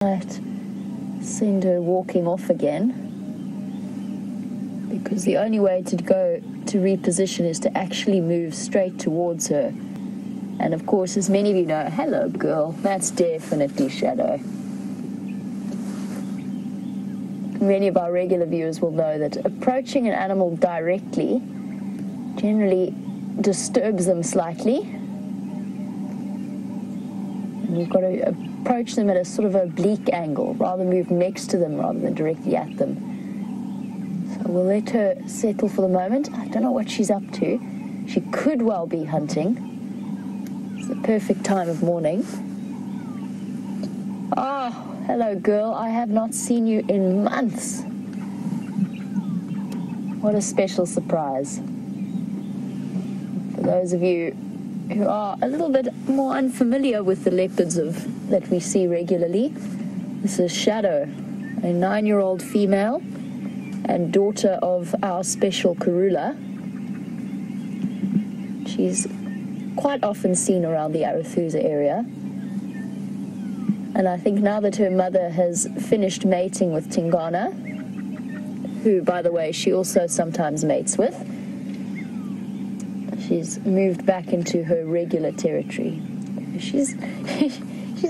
Right. Send her walking off again, because the only way to go to reposition is to actually move straight towards her. And of course, as many of you know, hello girl, that's definitely Shadow. Many of our regular viewers will know that approaching an animal directly generally disturbs them slightly. And you've got to approach them at a sort of oblique angle, rather move next to them rather than directly at them. So we'll let her settle for the moment. I don't know what she's up to. She could well be hunting. It's the perfect time of morning. Oh, hello girl, I have not seen you in months. What a special surprise. For those of you who are a little bit more unfamiliar with the leopards that we see regularly, this is Shadow, a 9-year-old female and daughter of our special Karula. She's quite often seen around the Arathusa area. And I think now that her mother has finished mating with Tingana, who, by the way, she also sometimes mates with, she's moved back into her regular territory. She's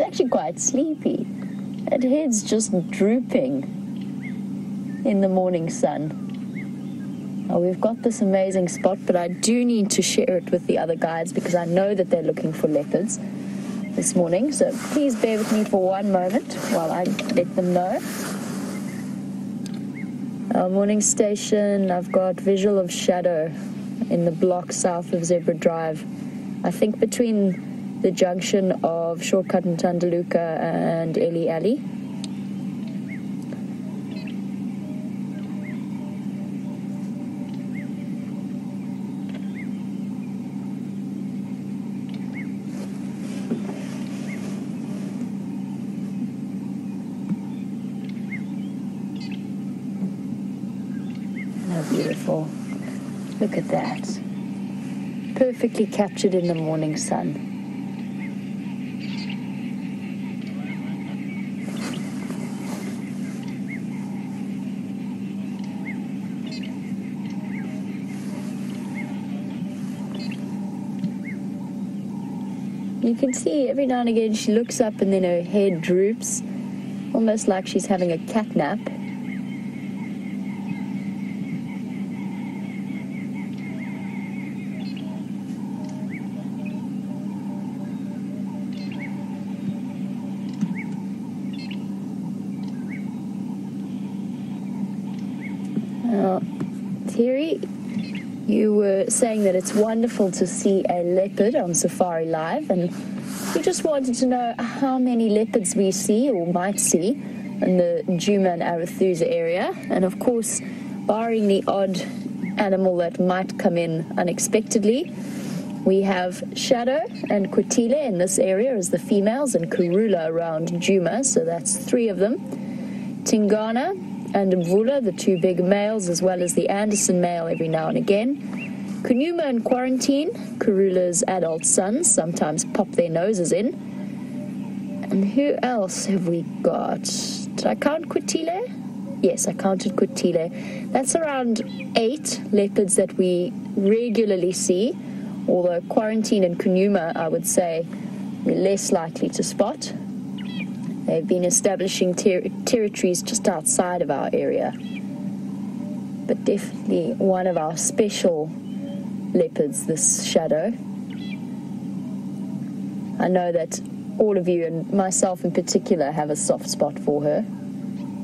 actually quite sleepy. Her head's just drooping in the morning sun. Oh, we've got this amazing spot, but I do need to share it with the other guides because I know that they're looking for leopards this morning, so please bear with me for one moment while I let them know. Our morning station, I've got visual of Shadow in the block south of Zebra Drive, I think between the junction of Shortcut and Tandaluka and Eli Alley. Beautiful. Look at that. Perfectly captured in the morning sun. You can see every now and again she looks up and then her head droops, almost like she's having a cat nap. Terry, you were saying that it's wonderful to see a leopard on SafariLive, and we just wanted to know how many leopards we see or might see in the Djuma and Arathusa area, and of course, barring the odd animal that might come in unexpectedly, we have Shadow and Kwetile in this area as the females, and Karula around Djuma, so that's 3 of them. Tingana and Mvula, the 2 big males, as well as the Anderson male every now and again. Kunuma in quarantine, Karula's adult sons sometimes pop their noses in. And who else have we got? Did I count Kwetile? Yes, I counted Kwetile. That's around 8 leopards that we regularly see, although quarantine and Kunuma, I would say, we're less likely to spot. They've been establishing territories just outside of our area. But definitely one of our special leopards, this Shadow. I know that all of you, and myself in particular, have a soft spot for her.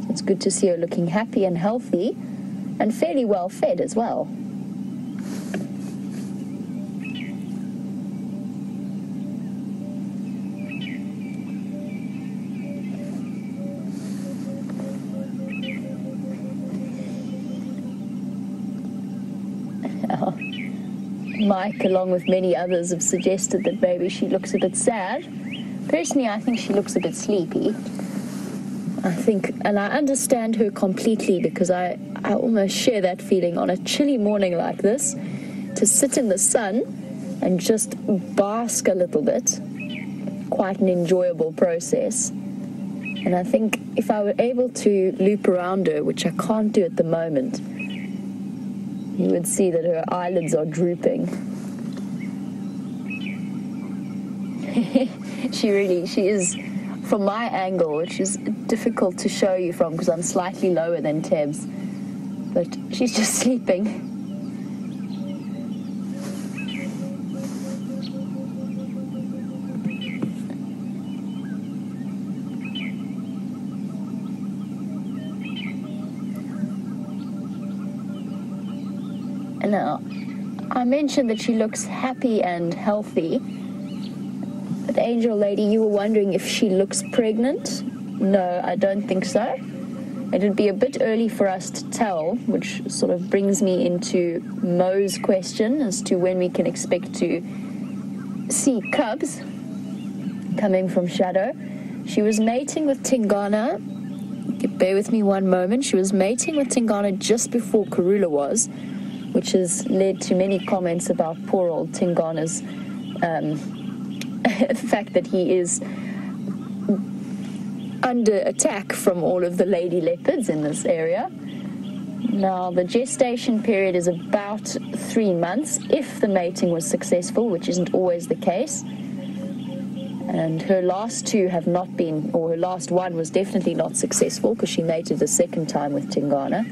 It's good to see her looking happy and healthy and fairly well fed as well. Mike, along with many others, have suggested that maybe she looks a bit sad. Personally, I think she looks a bit sleepy. I think, and I understand her completely, because I almost share that feeling on a chilly morning like this, to sit in the sun and just bask a little bit. Quite an enjoyable process. And I think if I were able to loop around her, which I can't do at the moment, you would see that her eyelids are drooping. She is, from my angle, which is difficult to show you from because I'm slightly lower than Tebs, but she's just sleeping. Now, I mentioned that she looks happy and healthy. But Angel Lady, you were wondering if she looks pregnant? No, I don't think so. It would be a bit early for us to tell, which sort of brings me into Mo's question as to when we can expect to see cubs coming from Shadow. She was mating with Tingana. Bear with me one moment. She was mating with Tingana just before Karula was, which has led to many comments about poor old Tingana's the fact that he is under attack from all of the lady leopards in this area. Now, the gestation period is about 3 months if the mating was successful, which isn't always the case. And her last two have not been, or her last one was definitely not successful because she mated a second time with Tingana.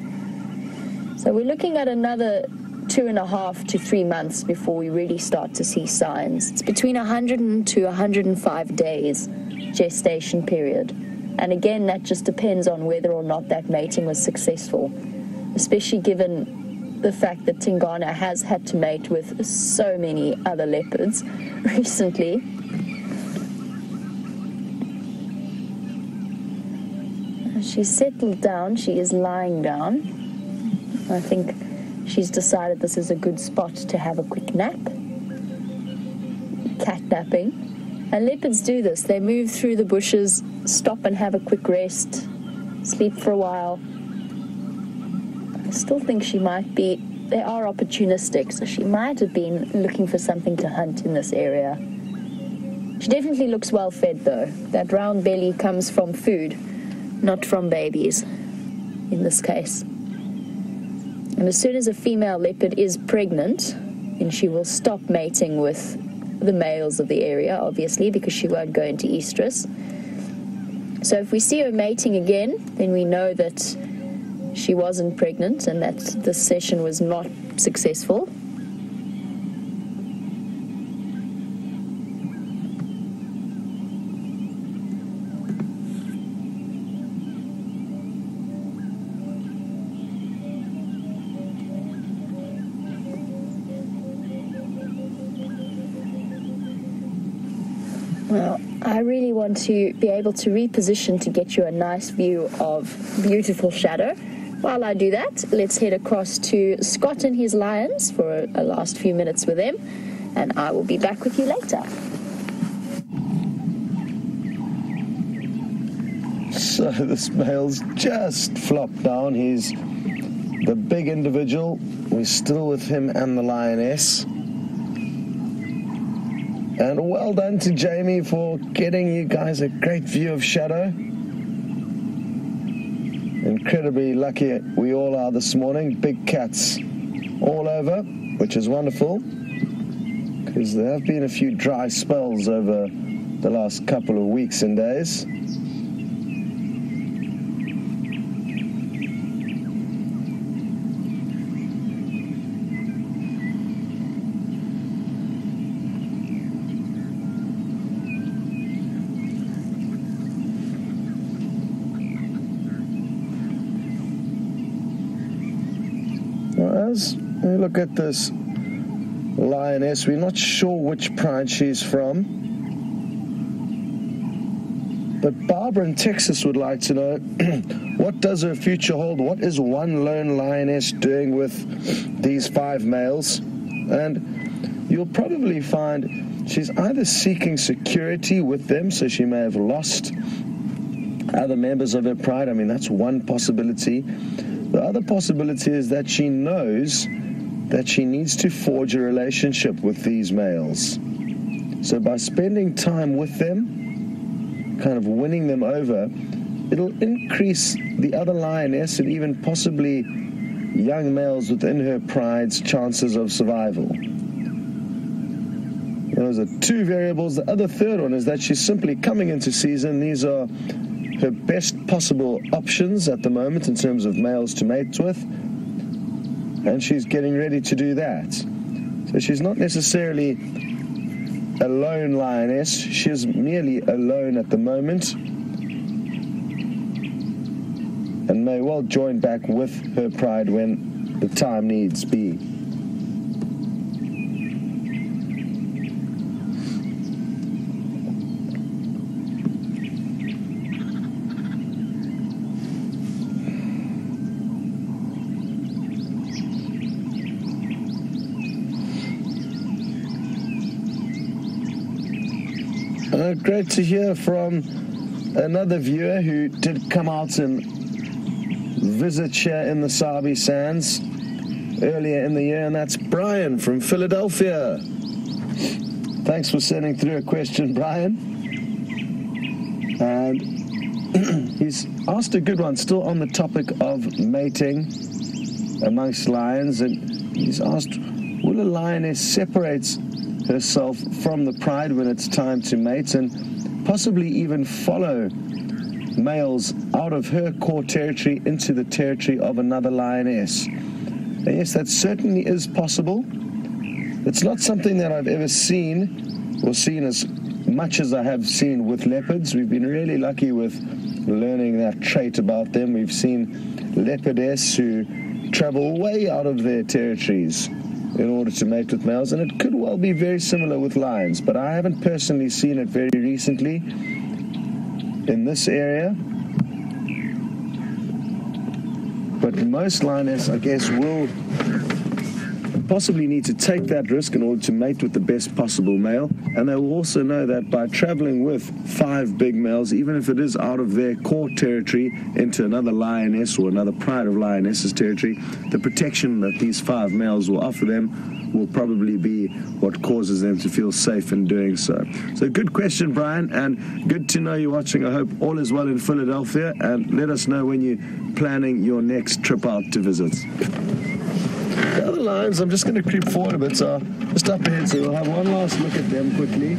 So we're looking at another 2.5 to 3 months before we really start to see signs. It's between 100 to 105 days gestation period. And again, that just depends on whether or not that mating was successful, especially given the fact that Tingana has had to mate with so many other leopards recently. She's settled down. She is lying down. I think she's decided this is a good spot to have a quick nap. Cat napping. And leopards do this. They move through the bushes, stop and have a quick rest, sleep for a while. I still think she might be, they are opportunistic, so she might have been looking for something to hunt in this area. She definitely looks well fed though. That round belly comes from food, not from babies in this case. And as soon as a female leopard is pregnant, then she will stop mating with the males of the area, obviously, because she won't go into estrus. So if we see her mating again, then we know that she wasn't pregnant and that this session was not successful. Well, I really want to be able to reposition to get you a nice view of beautiful Shadow. While I do that, let's head across to Scott and his lions for a last few minutes with them, and I will be back with you later. So this male's just flopped down. He's the big individual. We're still with him and the lioness. And well done to Jamie for getting you guys a great view of Shadow. Incredibly lucky we all are this morning. Big cats all over, which is wonderful, because there have been a few dry spells over the last couple of weeks and days. As we look at this lioness, we're not sure which pride she's from, but Barbara in Texas would like to know what does her future hold? What is one lone lioness doing with these 5 males? And you'll probably find she's either seeking security with them, so she may have lost other members of her pride. I mean, that's one possibility. The other possibility is that she knows that she needs to forge a relationship with these males. So by spending time with them, kind of winning them over, it'll increase the other lioness and even possibly young males within her pride's chances of survival. Those are two variables. The other third one is that she's simply coming into season. These are her best possible options at the moment in terms of males to mate with, and she's getting ready to do that. So she's not necessarily a lone lioness. She's merely alone at the moment and may well join back with her pride when the time needs be. Great to hear from another viewer who did come out and visit here in the Sabi Sands earlier in the year, and that's Brian from Philadelphia. Thanks for sending through a question, Brian. And he's asked a good one, still on the topic of mating amongst lions, and he's asked, will a lioness separate herself from the pride when it's time to mate and possibly even follow males out of her core territory into the territory of another lioness? And yes, that certainly is possible. It's not something that I've ever seen or seen as much as I have seen with leopards. We've been really lucky with learning that trait about them. We've seen leopardess who travel way out of their territories in order to mate with males, and it could well be very similar with lions, but I haven't personally seen it very recently in this area. But most lionesses, I guess, will possibly need to take that risk in order to mate with the best possible male, and they will also know that by traveling with 5 big males, even if it is out of their core territory into another lioness or another pride of lionesses territory, the protection that these 5 males will offer them will probably be what causes them to feel safe in doing so. So good question, Brian, and good to know you're watching. I hope all is well in Philadelphia, and let us know when you're planning your next trip out to visit. The other lions, I'm just going to creep forward a bit, so just up ahead, so we'll have one last look at them quickly.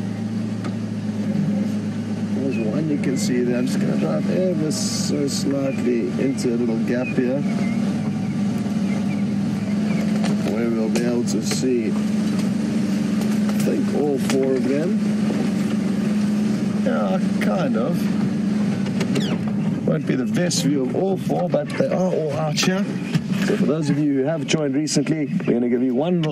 There's one you can see there. I'm just going to drive ever so slightly into a little gap here, where we'll be able to see, I think, all 4 of them. Yeah, kind of. Won't be the best view of all 4, but they are all out here. So for those of you who have joined recently, we're going to give you one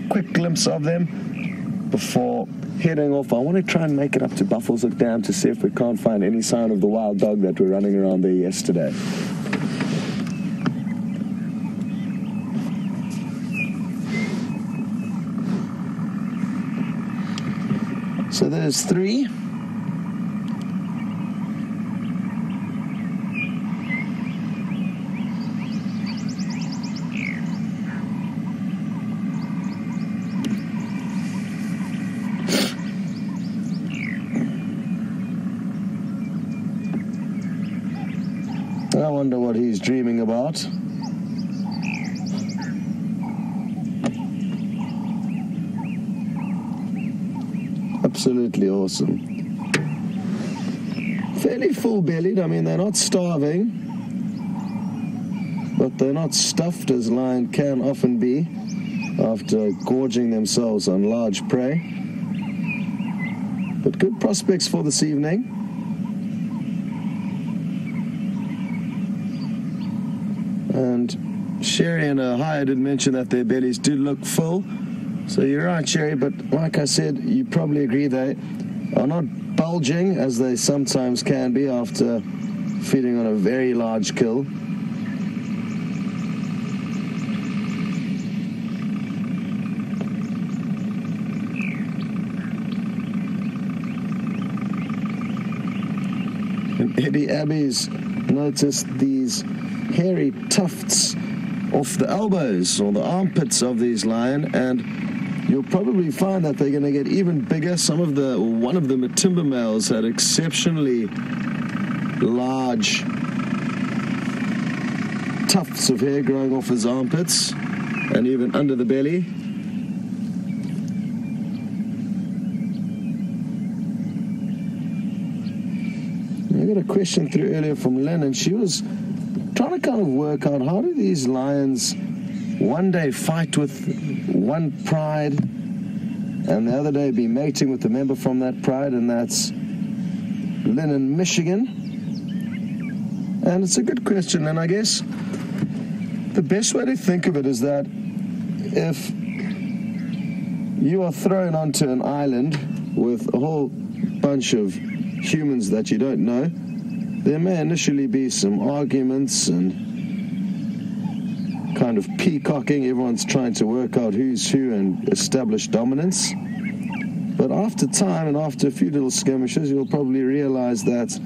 quick glimpse of them before heading off. I want to try and make it up to Buffelshoek Dam to see if we can't find any sign of the wild dog that were running around there yesterday. So there's 3. I wonder what he's dreaming about. Absolutely awesome. Fairly full-bellied. I mean, they're not starving, but they're not stuffed as lion can often be after gorging themselves on large prey. But good prospects for this evening. And Sherry and Ahaya did mention that their bellies do look full. So you're right, Sherry, but like I said, you probably agree they are not bulging as they sometimes can be after feeding on a very large kill. And Eddie Abby's noticed these hairy tufts off the elbows or the armpits of these lion, and you'll probably find that they're going to get even bigger. One of the Matimba males had exceptionally large tufts of hair growing off his armpits and even under the belly. I got a question through earlier from Lynn, and she was trying to kind of work out, how do these lions one day fight with one pride and the other day be mating with a member from that pride, and that's Lynn in Michigan. And it's a good question, and I guess the best way to think of it is that if you are thrown onto an island with a whole bunch of humans that you don't know, there may initially be some arguments and kind of peacocking. Everyone's trying to work out who's who and establish dominance. But after time and after a few little skirmishes, you'll probably realize that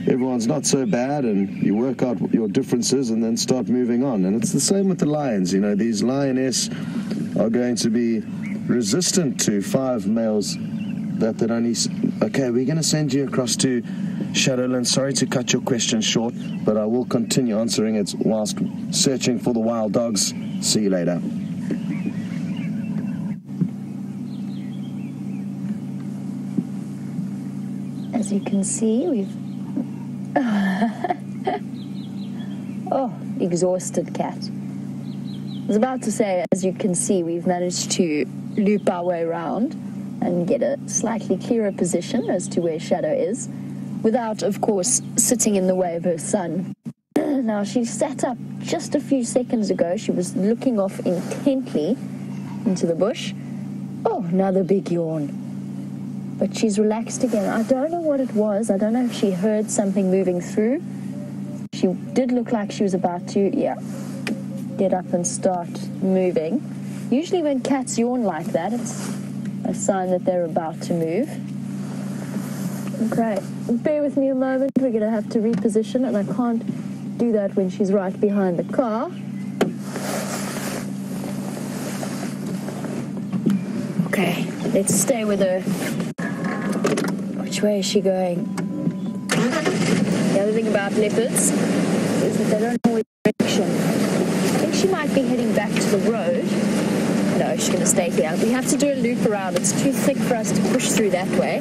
everyone's not so bad, and you work out your differences and then start moving on. And it's the same with the lions. You know, these lioness are going to be resistant to 5 males that only... Okay, we're going to send you across to Shadowland. Sorry to cut your question short, but I will continue answering it whilst searching for the wild dogs. See you later. As you can see, we've... Oh, exhausted cat. I was about to say, as you can see, we've managed to loop our way around and get a slightly clearer position as to where Shadow is, without, of course, sitting in the way of her son. Now, she sat up just a few seconds ago. She was looking off intently into the bush. Oh, another big yawn. But she's relaxed again. I don't know what it was. I don't know if she heard something moving through. She did look like she was about to, get up and start moving. Usually when cats yawn like that, it's a sign that they're about to move. Okay, bear with me a moment. We're going to have to reposition, and I can't do that when she's right behind the car. Okay, let's stay with her. Which way is she going? The other thing about leopards is that they don't always direction. I think she might be heading back to the road. No, she's going to stay here. We have to do a loop around. It's too thick for us to push through that way.